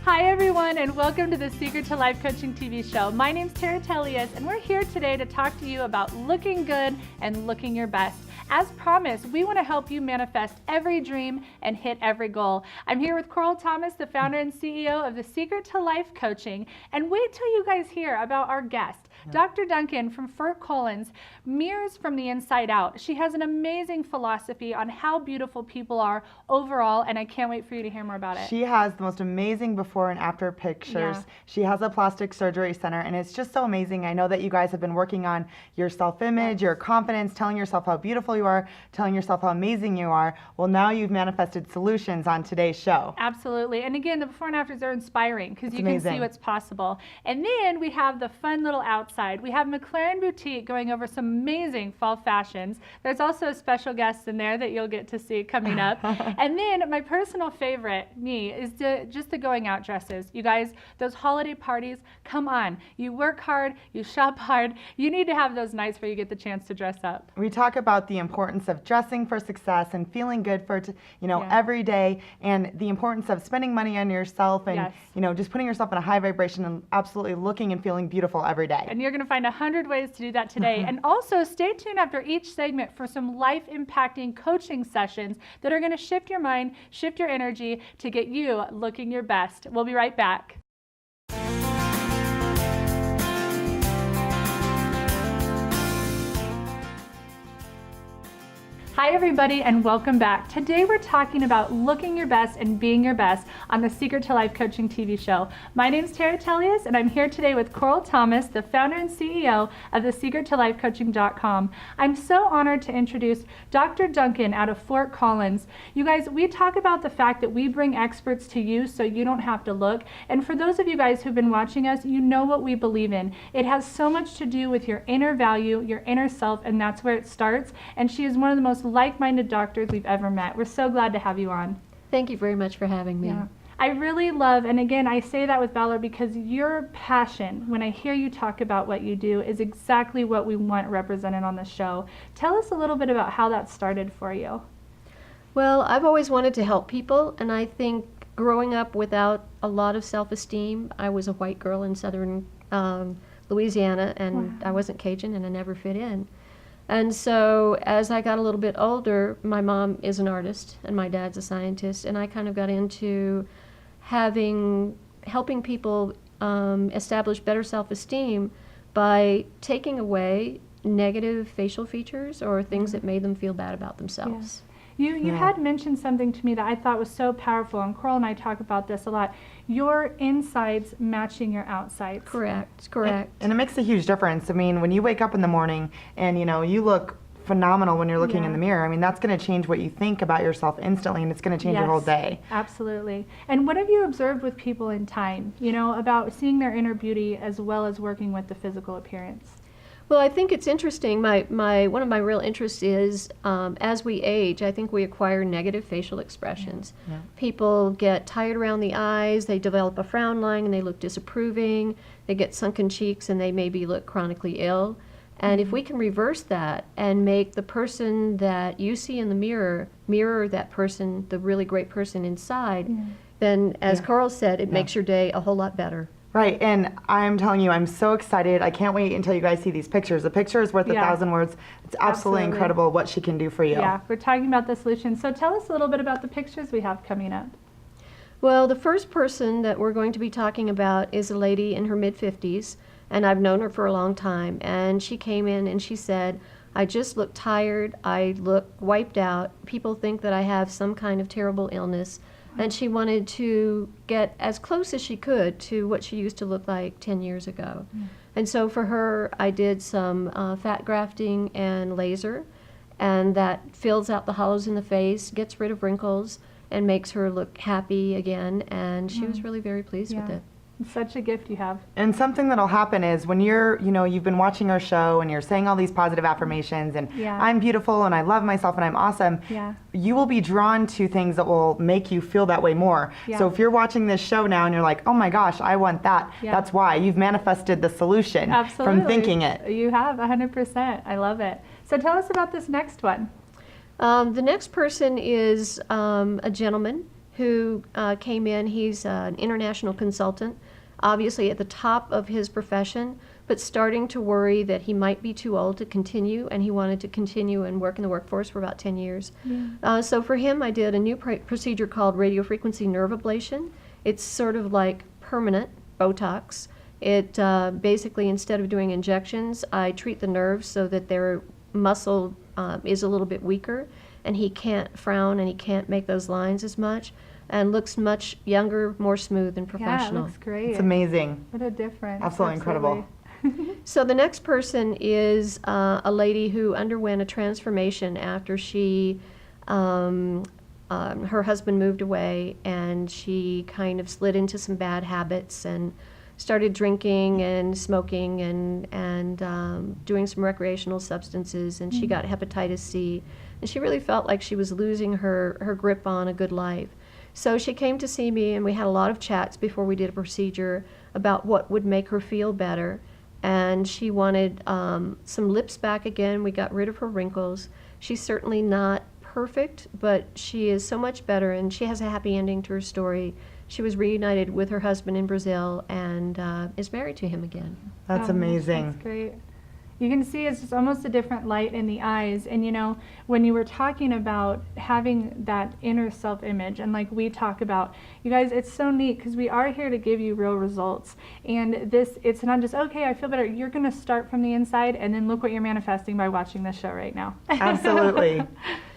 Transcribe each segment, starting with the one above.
Hi everyone, and welcome to the Secret to Life Coaching TV show. My name's Tara Tellius, and we're here today to talk to you about looking good and looking your best. As promised, we want to help you manifest every dream and hit every goal. I'm here with Coral Thomas, the founder and CEO of the Secret to Life Coaching, and wait till you guys hear about our guest. Dr. Duncan from Fort Collins mirrors from the inside out. She has an amazing philosophy on how beautiful people are overall, and I can't wait for you to hear more about it. She has the most amazing before and after pictures. Yeah. She has a plastic surgery center, and it's just so amazing. I know that you guys have been working on your self-image, your confidence, telling yourself how beautiful you are, telling yourself how amazing you are. Well, now you've manifested solutions on today's show. Absolutely. And again, the before and afters are inspiring because you can amazing. see what's possible. And then we have the fun little outside. We have McLaren Boutique going over some amazing fall fashions. There's also a special guest in there that you'll get to see coming up. And then my personal favorite, is just the going out dresses. You guys, those holiday parties, come on. You work hard, you shop hard. You need to have those nights where you get the chance to dress up. We talk about the importance of dressing for success and feeling good for every day, and the importance of spending money on yourself and just putting yourself in a high vibration and absolutely looking and feeling beautiful every day. And you're going to find 100 ways to do that today. And also stay tuned after each segment for some life-impacting coaching sessions that are going to shift your mind, shift your energy to get you looking your best. We'll be right back. Hi everybody, and welcome back. Today we're talking about looking your best and being your best on the Secret to Life Coaching TV show. My name's Tara Tellius, and I'm here today with Coral Thomas, the founder and CEO of the SecretToLifeCoaching.com. I'm so honored to introduce Dr. Duncan out of Fort Collins. You guys, we talk about the fact that we bring experts to you so you don't have to look. And for those of you guys who've been watching us, you know what we believe in. It has so much to do with your inner value, your inner self, and that's where it starts. And she is one of the most like-minded doctors we've ever met. We're so glad to have you on. Thank you very much for having me. Yeah. I really love, and again, I say that with valor because your passion, when I hear you talk about what you do, is exactly what we want represented on the show. Tell us a little bit about how that started for you. Well, I've always wanted to help people, and I think growing up without a lot of self-esteem, I was a white girl in southern Louisiana, and I wasn't Cajun, and I never fit in. And so as I got a little bit older, my mom is an artist and my dad's a scientist, and I kind of got into helping people establish better self-esteem by taking away negative facial features or things that made them feel bad about themselves. You had mentioned something to me that I thought was so powerful, and Coral and I talk about this a lot. Your insides matching your outsides. Correct. And it makes a huge difference. I mean, when you wake up in the morning and you look phenomenal when you're looking in the mirror, I mean, that's going to change what you think about yourself instantly, and it's going to change your whole day. Absolutely. And what have you observed with people in time, about seeing their inner beauty as well as working with the physical appearance? Well, I think it's interesting. One of my real interests is as we age, I think we acquire negative facial expressions. Yeah. People get tired around the eyes, they develop a frown line and they look disapproving, they get sunken cheeks and they maybe look chronically ill. And if we can reverse that and make the person that you see in the mirror that person, the really great person inside, then as Coral said, it makes your day a whole lot better. Right, and I'm telling you, I'm so excited. I can't wait until you guys see these pictures. The picture is worth 1,000 words. It's absolutely incredible what she can do for you. Yeah, we're talking about the solution. So tell us a little bit about the pictures we have coming up. Well, the first person that we're going to be talking about is a lady in her mid-50s, and I've known her for a long time. And she came in and she said, I just look tired, I look wiped out. People think that I have some kind of terrible illness. And she wanted to get as close as she could to what she used to look like 10 years ago. And so for her, I did some fat grafting and laser, and that fills out the hollows in the face, gets rid of wrinkles, and makes her look happy again. And she was really very pleased with it. It's such a gift you have. And something that'll happen is when you've been watching our show and you're saying all these positive affirmations and I'm beautiful and I love myself and I'm awesome, you will be drawn to things that will make you feel that way more. So if you're watching this show now and you're like, oh my gosh, I want that, that's why. You've manifested the solution from thinking it. You have, 100%. I love it. So tell us about this next one. The next person is a gentleman who came in. He's an international consultant, obviously at the top of his profession, but starting to worry that he might be too old to continue, and he wanted to continue and work in the workforce for about 10 years. Yeah. So for him, I did a new procedure called radiofrequency nerve ablation. It's sort of like permanent Botox. It basically, instead of doing injections, I treat the nerves so that their muscle is a little bit weaker, and he can't frown and he can't make those lines as much, and looks much younger, more smooth and professional. Yeah, it looks great. It's amazing. What a difference. Absolutely incredible. So the next person is a lady who underwent a transformation after she, her husband moved away, and she kind of slid into some bad habits and started drinking and smoking and doing some recreational substances, and she got hepatitis C, and she really felt like she was losing her grip on a good life. So she came to see me, and we had a lot of chats before we did a procedure about what would make her feel better. And she wanted some lips back again. We got rid of her wrinkles. She's certainly not perfect, but she is so much better, and she has a happy ending to her story. She was reunited with her husband in Brazil and is married to him again. That's amazing. That's great. You can see it's just almost a different light in the eyes. And you know, when you were talking about having that inner self-image, and like we talk about, you guys, it's so neat because we are here to give you real results. And this, it's not just, okay, I feel better. You're going to start from the inside, and then look what you're manifesting by watching this show right now. Absolutely.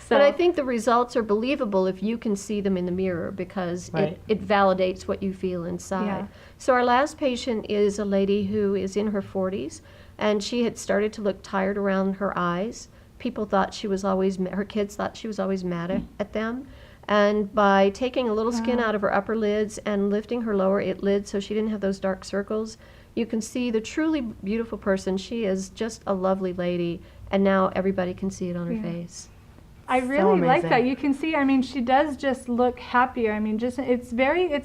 But I think the results are believable if you can see them in the mirror, because it validates what you feel inside. Yeah. So our last patient is a lady who is in her 40s, and she had started to look tired around her eyes. People thought she was always, her kids thought she was always mad at them. And by taking a little skin out of her upper lids and lifting her lower lids so she didn't have those dark circles, you can see the truly beautiful person. She is just a lovely lady, and now everybody can see it on her face. I really like that. You can see, I mean, she does just look happier. I mean, just, it's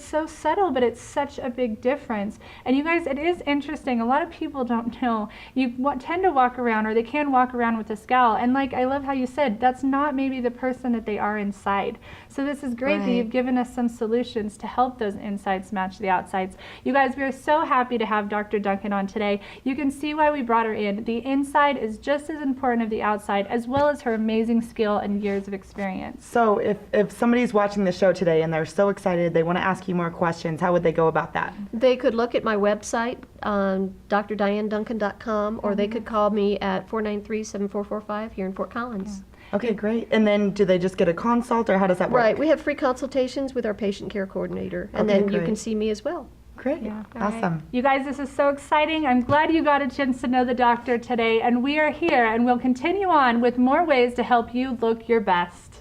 so subtle, but it's such a big difference. And you guys, it is interesting. A lot of people don't know. You tend to walk around, or they can walk around with a scowl. And like, I love how you said, that's not maybe the person that they are inside. So this is great that you've given us some solutions to help those insides match the outsides. You guys, we are so happy to have Dr. Duncan on today. You can see why we brought her in. The inside is just as important as the outside, as well as her amazing skill and years of experience. So if somebody's watching the show today and they're so excited, they want to ask you more questions, how would they go about that? They could look at my website, drdianeduncan.com, or they could call me at 493-7445 here in Fort Collins. Okay, great. And then do they just get a consult, or how does that work? Right, we have free consultations with our patient care coordinator, and then you can see me as well. Great. Yeah. Awesome. Right. You guys, this is so exciting. I'm glad you got a chance to know the doctor today, and we are here, and we'll continue on with more ways to help you look your best.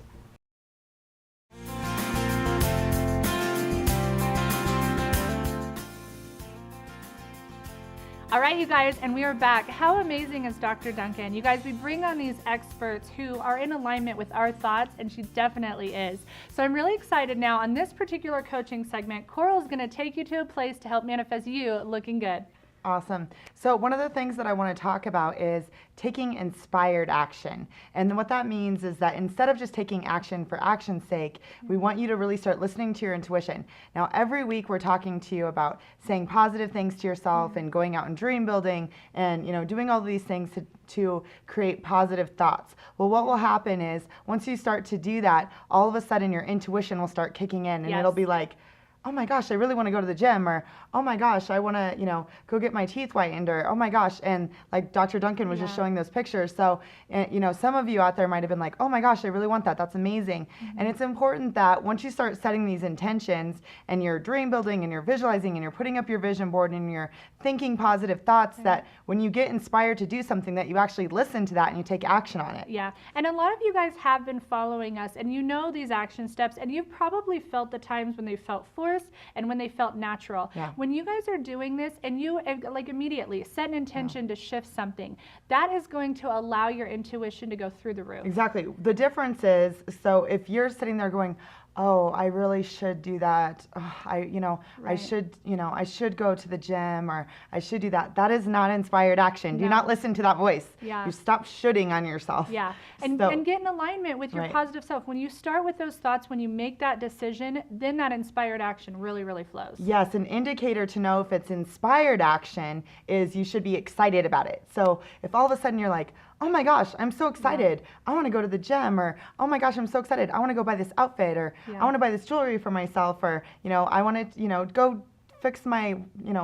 All right, you guys, and we are back. How amazing is Dr. Duncan? You guys, we bring on these experts who are in alignment with our thoughts, and she definitely is. So I'm really excited now. On this particular coaching segment, Coral is going to take you to a place to help manifest you looking good. Awesome. So one of the things that I want to talk about is taking inspired action. And what that means is that instead of just taking action for action's sake, we want you to really start listening to your intuition. Now, every week we're talking to you about saying positive things to yourself and going out and dream building and, you know, doing all these things to create positive thoughts. Well, what will happen is once you start to do that, all of a sudden your intuition will start kicking in, and it'll be like, oh my gosh, I really want to go to the gym, or oh my gosh, I want to, you know, go get my teeth whitened, or oh my gosh, and like Dr. Duncan was just showing those pictures. So, you know, some of you out there might have been like, oh my gosh, I really want that. That's amazing. And it's important that once you start setting these intentions and you're dream building and you're visualizing and you're putting up your vision board and you're thinking positive thoughts, that when you get inspired to do something, that you actually listen to that and you take action on it. Yeah, and a lot of you guys have been following us, and you know these action steps, and you've probably felt the times when they felt forced and when they felt natural. Yeah. When you guys are doing this and you like immediately set an intention to shift something, that is going to allow your intuition to go through the roof. Exactly. The difference is, so if you're sitting there going, oh, I really should do that. Oh, I Right. should go to the gym, or I should do that. That is not inspired action. Do No. not listen to that voice. Yeah. You stop shooting on yourself. Yeah, and So- get in alignment with your Right. positive self. When you start with those thoughts, when you make that decision, then that inspired action really, really flows. Yes, an indicator to know if it's inspired action is you should be excited about it. So if all of a sudden you're like, oh my gosh, I'm so excited. I want to go to the gym, or oh my gosh, I'm so excited. I want to go buy this outfit, or Yeah. I want to buy this jewelry for myself, or I want to, go fix my,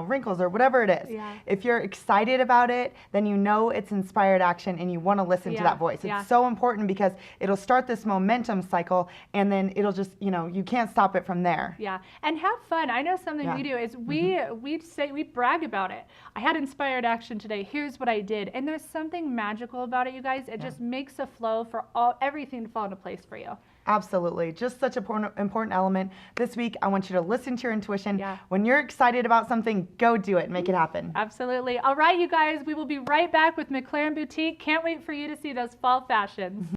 wrinkles, or whatever it is. Yeah. If you're excited about it, then you know it's inspired action and you want to listen to Yeah, that voice. yeah. It's so important because it'll start this momentum cycle, and then it'll just, you can't stop it from there. Yeah, and have fun. I know something Yeah. we do is we brag about it. I had inspired action today. Here's what I did, and there's something magical about it, you guys. It just makes a flow for everything to fall into place for you. Absolutely. Just such an important element. This week, I want you to listen to your intuition. Yeah. When you're excited about something, go do it. Make it happen. Absolutely. All right, you guys, we will be right back with McLaren Boutique. Can't wait for you to see those fall fashions.